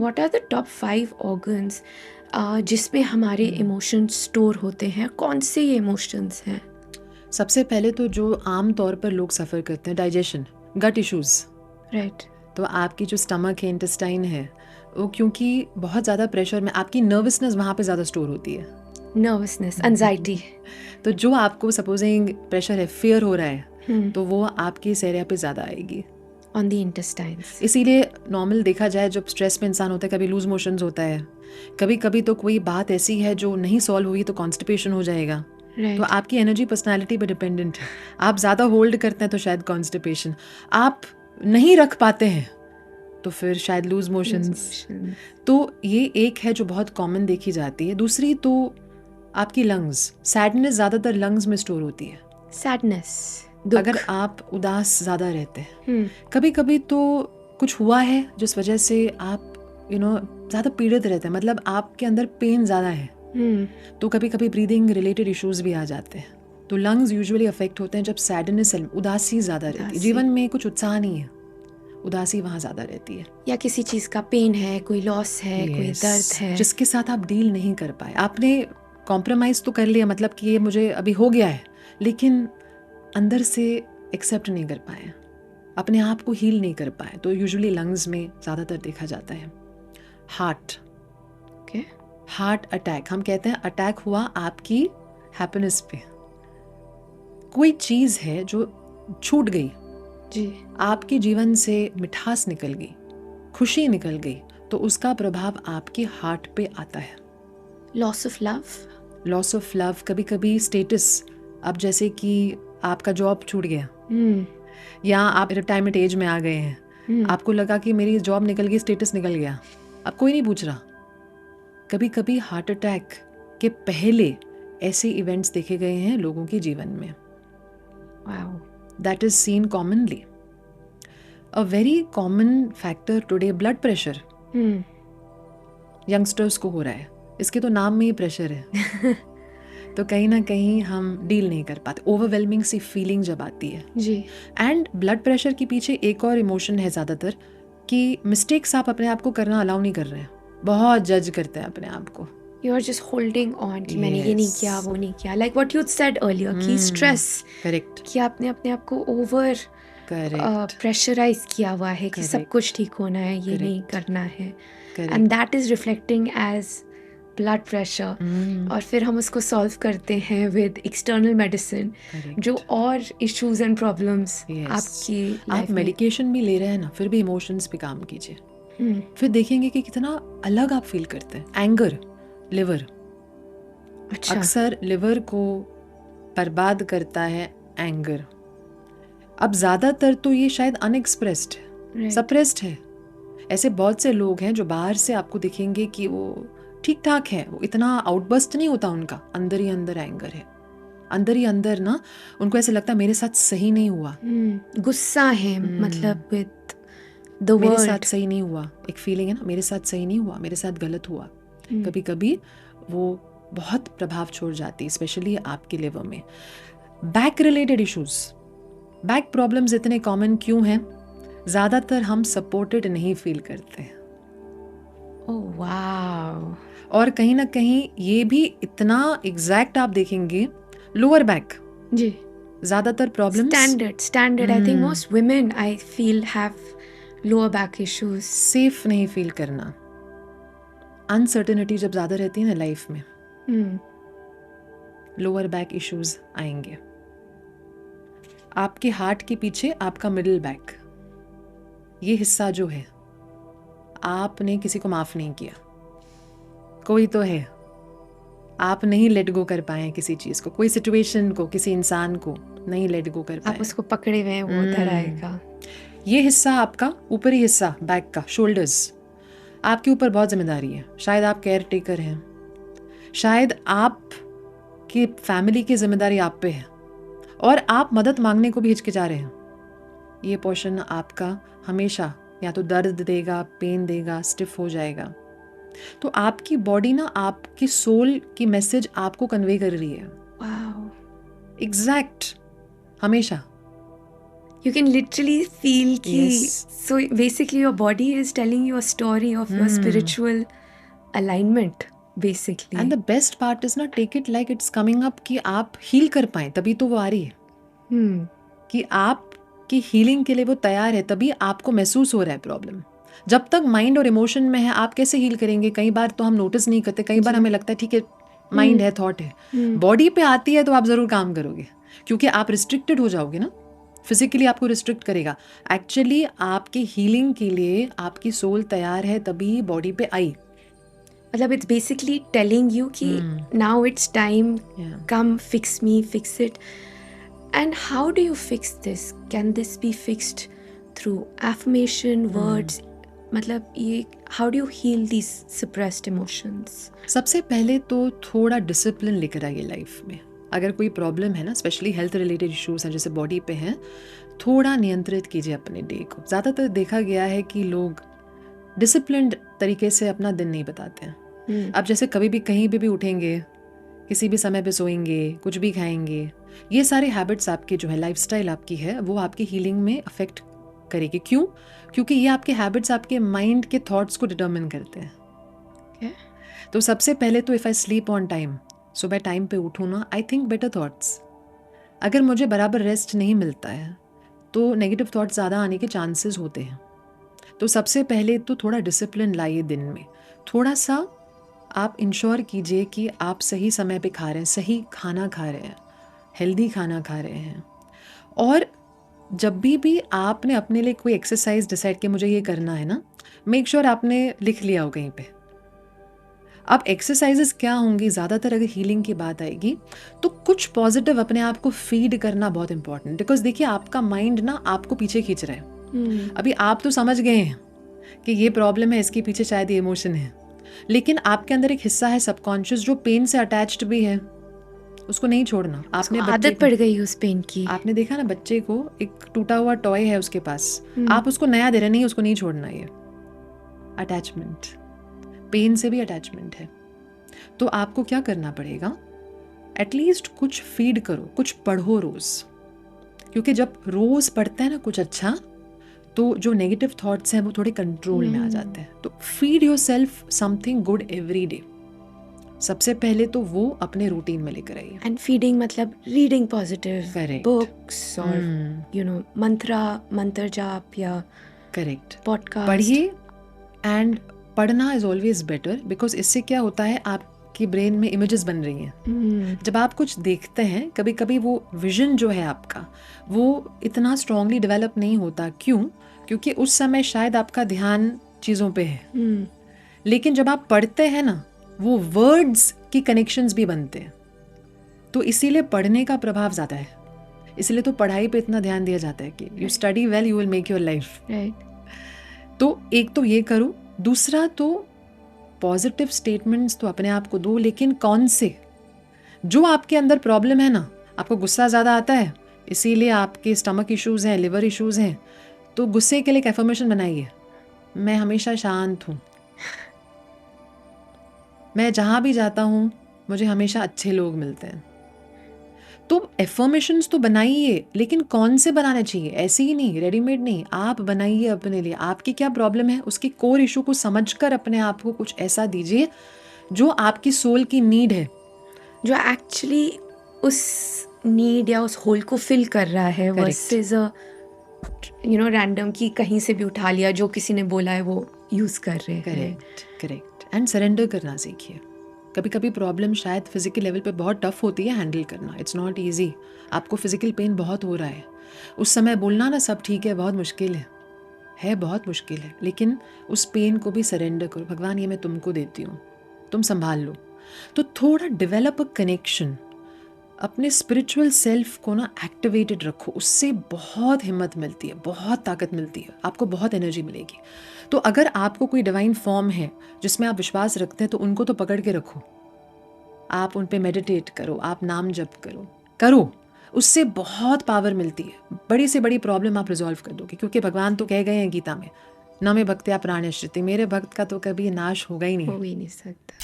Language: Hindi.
What are the top 5 organs जिसमें हमारे इमोशंस स्टोर होते हैं? कौन से ये इमोशंस हैं? सबसे पहले तो जो आम तौर पर लोग सफ़र करते हैं, डाइजेशन, गट इश्यूज़। राइट। तो आपकी जो स्टमक है, इंटेस्टाइन है, वो क्योंकि बहुत ज़्यादा प्रेशर में आपकी नर्वसनेस वहाँ पे ज़्यादा स्टोर होती है। Nervousness, anxiety. तो जो आपको सपोजिंग प्रेशर है, फियर हो रहा है, तो वो आपके इस एरिया पे ज़्यादा आएगी ऑन द इंटेस्टाइन्स। इसीलिए नॉर्मल देखा जाए जब स्ट्रेस में इंसान होता है, कभी लूज मोशंस होता है, कभी कभी तो कोई बात ऐसी है जो नहीं सॉल्व हुई तो कॉन्स्टिपेशन हो जाएगा। तो आपकी एनर्जी पर्सनालिटी पे डिपेंडेंट है। आप ज़्यादा होल्ड करते हैं तो शायद कॉन्स्टिपेशन, आप नहीं रख पाते हैं तो फिर शायद लूज मोशंस। तो ये एक है जो बहुत कॉमन देखी जाती है। दूसरी तो आपकी लंग्स, सैडनेस ज़्यादातर लंग्स में स्टोर होती है। सैडनेस, अगर आप उदास ज़्यादा रहते हैं, कभी कभी तो कुछ हुआ है जिस वजह से आप ज़्यादा पीड़ित रहते हैं, मतलब आपके अंदर पेन ज़्यादा है, तो कभी कभी ब्रीदिंग रिलेटेड इश्यूज भी आ जाते हैं। तो लंग्स यूजुअली अफेक्ट होते हैं जब सैडनेस, उदासी ज़्यादा रहती है, जीवन में कुछ उत्साह नहीं है, उदासी वहाँ ज़्यादा रहती है। या किसी चीज़ का पेन है, कोई लॉस है, कोई दर्द है जिसके साथ आप डील नहीं कर पाए। आपने कॉम्प्रोमाइज़ तो कर लिया, मतलब कि ये मुझे अभी हो गया है, लेकिन अंदर से एक्सेप्ट नहीं कर पाए, अपने आप को हील नहीं कर पाए, तो यूजुअली लंग्स में ज़्यादातर देखा जाता है। हार्ट, हार्ट अटैक, हम कहते हैं अटैक हुआ आपकी हैप्पीनेस पे। कोई चीज़ है जो छूट गई जी, आपके जीवन से, मिठास निकल गई, खुशी निकल गई, तो उसका प्रभाव आपके हार्ट पे आता है। Loss of love, loss of love, कभी कभी स्टेटस, अब जैसे कि आपका जॉब छूट गया, या आप रिटायरमेंट एज में आ गए हैं, आपको लगा कि मेरी जॉब निकल गई, स्टेटस निकल गया, अब कोई नहीं पूछ रहा। कभी कभी हार्ट अटैक के पहले ऐसे इवेंट्स देखे गए हैं लोगों के जीवन में। That is seen commonly. A very common factor today, blood pressure. Youngsters को हो रहा है, इसके तो नाम में ही प्रेशर है। तो कहीं ना कहीं हम डील नहीं कर पाते, ओवरवेलमिंग सी फीलिंग जब आती है जी। एंड ब्लड प्रेशर के पीछे एक और इमोशन है ज़्यादातर, कि मिस्टेक्स आप अपने आप को करना अलाउ नहीं कर रहे हैं, बहुत जज करते हैं अपने आप को। You are just holding on कि मैंने ये नहीं किया, वो नहीं किया, like what you said earlier कि stress, करेक्ट, कि आपने अपने आप को ओवर प्रेशराइज किया हुआ है कि सब कुछ ठीक होना है, ये नहीं करना है, and that is reflecting as blood pressure. और फिर हम उसको सॉल्व करते हैं विद एक्सटर्नल मेडिसिन, जो और इश्यूज एंड प्रॉब्लम्स आपकी आप मेडिकेशन भी ले रहे हैं ना, फिर भी इमोशंस पे काम कीजिए, फिर देखेंगे कि कितना अलग आप फील करते हैं। एंगर, लिवर, अक्सर लिवर को बर्बाद करता है एंगर। अब ज़्यादातर तो ये शायद अनएक्सप्रेस्ड है, सप्रेस्ड है। ऐसे बहुत से लोग हैं जो बाहर से आपको दिखेंगे कि वो ठीक ठाक है, वो इतना आउटबर्स्ट नहीं होता उनका, अंदर ही अंदर एंगर है, अंदर ही अंदर ना उनको ऐसे लगता है मेरे साथ सही नहीं हुआ, गुस्सा है, मतलब विद द वर्ल्ड, मेरे साथ सही नहीं हुआ, एक फीलिंग है ना, मेरे साथ सही नहीं हुआ, मेरे साथ गलत हुआ। कभी कभी वो बहुत प्रभाव छोड़ जाती है, स्पेशली आपके लिवर में। Back related issues, back problems इतने कॉमन क्यों हैं? ज़्यादातर हम सपोर्टेड नहीं फील करते हैं। ओह वाव। और कहीं ना कहीं ये भी इतना एग्जैक्ट आप देखेंगे, लोअर बैक जी, ज़्यादातर problems standard I think most women I feel have lower back issues. Safe नहीं फील करना, अनसर्टेनिटी जब ज़्यादा रहती है ना लाइफ में, लोअर बैक इश्यूज आएंगे। आपके हार्ट के पीछे आपका मिडिल बैक, ये हिस्सा जो है, आपने किसी को माफ़ नहीं किया, कोई तो है, आप नहीं लेट गो कर पाए किसी चीज़ को, कोई सिचुएशन को, किसी इंसान को नहीं लेट गो कर पाए, आप उसको पकड़े हुए हैं, वो उधर आएगा। ये हिस्सा आपका ऊपरी हिस्सा बैक का, शोल्डर्स, आपके ऊपर बहुत जिम्मेदारी है। शायद आप केयर टेकर हैं, शायद आप की फैमिली की जिम्मेदारी आप पे है और आप मदद मांगने को भी हिचकिचा रहे हैं। ये पोर्शन आपका हमेशा या तो दर्द देगा, पेन देगा, स्टिफ हो जाएगा। तो आपकी बॉडी ना आपकी सोल की मैसेज आपको कन्वे कर रही है, वाओ, एग्जैक्ट, हमेशा। You can literally feel ki, Yes. so basically your body is telling you a story of your spiritual alignment basically. And the best part is not take it like it's coming up कि आप हील कर पाए तभी तो वो आ रही है, कि आपकी हीलिंग के लिए वो तैयार है तभी आपको महसूस हो रहा है प्रॉब्लम. जब तक माइंड और इमोशन में है आप कैसे हील करेंगे? कई बार तो हम नोटिस नहीं करते, कई बार हमें लगता है ठीक है माइंड है, थॉट है. बॉडी पे आती है तो आप जरूर काम करोगे, क्योंकि आप रिस्ट्रिक्टेड हो जाओगे ना, फिजिकली आपको रिस्ट्रिक्ट करेगा. एक्चुअली आपकी हीलिंग के लिए आपकी सोल तैयार है तभी बॉडी पे आई. मतलब it's basically telling you कि now it's time, come fix me, fix it. And how do you fix this? Can this be fixed through affirmation, words? मतलब ये how do you heal these suppressed emotions? सबसे पहले तो थोड़ा डिसिप्लिन लेकर आइए लाइफ में. अगर कोई प्रॉब्लम है ना, स्पेशली हेल्थ रिलेटेड इश्यूज हैं जैसे बॉडी पे हैं, थोड़ा नियंत्रित कीजिए अपने डे को. ज़्यादातर देखा गया है कि लोग डिसिप्लिन्ड तरीके से अपना दिन नहीं बताते हैं. अब जैसे कभी भी कहीं भी उठेंगे, किसी भी समय पे सोएंगे, कुछ भी खाएंगे, ये सारे हैबिट्स आपकी जो है, लाइफस्टाइल आपकी है, वो आपकी हीलिंग में अफेक्ट करेगी. क्यों? क्योंकि ये आपके हैबिट्स आपके माइंड के थॉट्स को डिटर्मिन करते हैं. तो सबसे पहले तो if I sleep on time, सुबह टाइम पे उठूँ ना, आई थिंक बेटर थॉट्स. अगर मुझे बराबर रेस्ट नहीं मिलता है तो नेगेटिव थॉट्स ज़्यादा आने के चांसेस होते हैं. तो सबसे पहले तो थोड़ा डिसिप्लिन लाइए दिन में. थोड़ा सा आप इंश्योर कीजिए कि आप सही समय पे खा रहे हैं, सही खाना खा रहे हैं, हेल्दी खाना खा रहे हैं. और जब भी आपने अपने लिए कोई एक्सरसाइज डिसाइड किया मुझे ये करना है ना, मेक श्योर आपने लिख लिया हो कहीं पे. अब एक्सरसाइजेस क्या होंगी, ज़्यादातर अगर हीलिंग की बात आएगी तो कुछ पॉजिटिव अपने आप को फीड करना बहुत इंपॉर्टेंट. बिकॉज देखिए आपका माइंड ना आपको पीछे खींच रहा है. अभी आप तो समझ गए हैं कि ये प्रॉब्लम है, इसके पीछे शायद ये इमोशन है, लेकिन आपके अंदर एक हिस्सा है सबकॉन्शियस जो पेन से अटैच्ड भी है, उसको नहीं छोड़ना. आपने आदत पड़ गई उस पेन की. आपने देखा ना बच्चे को, एक टूटा हुआ टॉय है उसके पास, आप उसको नया दे रहे नहीं, उसको नहीं छोड़ना. ये अटैचमेंट, पेन से भी अटैचमेंट है. तो आपको क्या करना पड़ेगा, एटलीस्ट कुछ फीड करो, कुछ पढ़ो रोज. क्योंकि जब रोज पढ़ते हैं ना कुछ अच्छा, तो जो नेगेटिव थॉट्स हैं वो थोड़े कंट्रोल में आ जाते हैं. तो feed yourself something good every day. सबसे पहले तो वो अपने रूटीन में लेकर आइए. एंड फीडिंग मतलब रीडिंग पॉजिटिव बुक्स और मंत्र जाप या करेक्ट पॉडकास्ट पढ़िए. एंड पढ़ना इज ऑलवेज बेटर, बिकॉज इससे क्या होता है आपकी ब्रेन में इमेजेस बन रही हैं. जब आप कुछ देखते हैं, कभी कभी वो विजन जो है आपका वो इतना स्ट्रांगली डेवलप नहीं होता. क्यों? क्योंकि उस समय शायद आपका ध्यान चीज़ों पे है. लेकिन जब आप पढ़ते हैं ना, वो वर्ड्स की कनेक्शंस भी बनते हैं. तो इसीलिए पढ़ने का प्रभाव ज़्यादा है. इसलिए तो पढ़ाई पे इतना ध्यान दिया जाता है कि you study well you will make your life. तो एक तो ये करो. दूसरा तो पॉजिटिव स्टेटमेंट्स तो अपने आप को दो, लेकिन कौन से? जो आपके अंदर प्रॉब्लम है ना, आपको गुस्सा ज़्यादा आता है, इसीलिए आपके स्टमक इश्यूज़ हैं, लिवर इश्यूज़ हैं, तो गुस्से के लिए एक एफर्मेशन बनाइए. मैं हमेशा शांत हूँ, मैं जहाँ भी जाता हूँ मुझे हमेशा अच्छे लोग मिलते हैं. तो एफर्मेशंस तो बनाइए, लेकिन कौन से बनाने चाहिए? ऐसे ही नहीं, रेडीमेड नहीं. आप बनाइए अपने लिए. आपकी क्या प्रॉब्लम है, उसके कोर इशू को समझकर अपने आप को कुछ ऐसा दीजिए जो आपकी सोल की नीड है, जो एक्चुअली उस नीड या उस होल को फिल कर रहा है, वर्सेस रैंडम की कहीं से भी उठा लिया, जो किसी ने बोला है वो यूज कर रहे हैं. करेक्ट. एंड सरेंडर करना सीखिए. कभी कभी प्रॉब्लम शायद फिजिकल लेवल पे बहुत टफ होती है हैंडल करना. It's not easy. आपको फिजिकल पेन बहुत हो रहा है, उस समय बोलना ना सब ठीक है बहुत मुश्किल है बहुत मुश्किल है. लेकिन उस पेन को भी सरेंडर करो. भगवान ये मैं तुमको देती हूँ, तुम संभाल लो. तो थोड़ा डेवलप अ कनेक्शन. अपने स्पिरिचुअल सेल्फ को ना एक्टिवेटेड रखो. उससे बहुत हिम्मत मिलती है, बहुत ताकत मिलती है, आपको बहुत एनर्जी मिलेगी. तो अगर आपको कोई डिवाइन फॉर्म है जिसमें आप विश्वास रखते हैं तो उनको तो पकड़ के रखो. आप उन पे मेडिटेट करो, आप नाम जप करो. उससे बहुत पावर मिलती है. बड़ी से बड़ी प्रॉब्लम आप रिजॉल्व कर दोगे. क्योंकि भगवान तो कह गए हैं गीता में, न मे भक्त्या प्राणश्चिति, मेरे भक्त का तो कभी नाश होगा ही नहीं. हो ही नहीं सकता.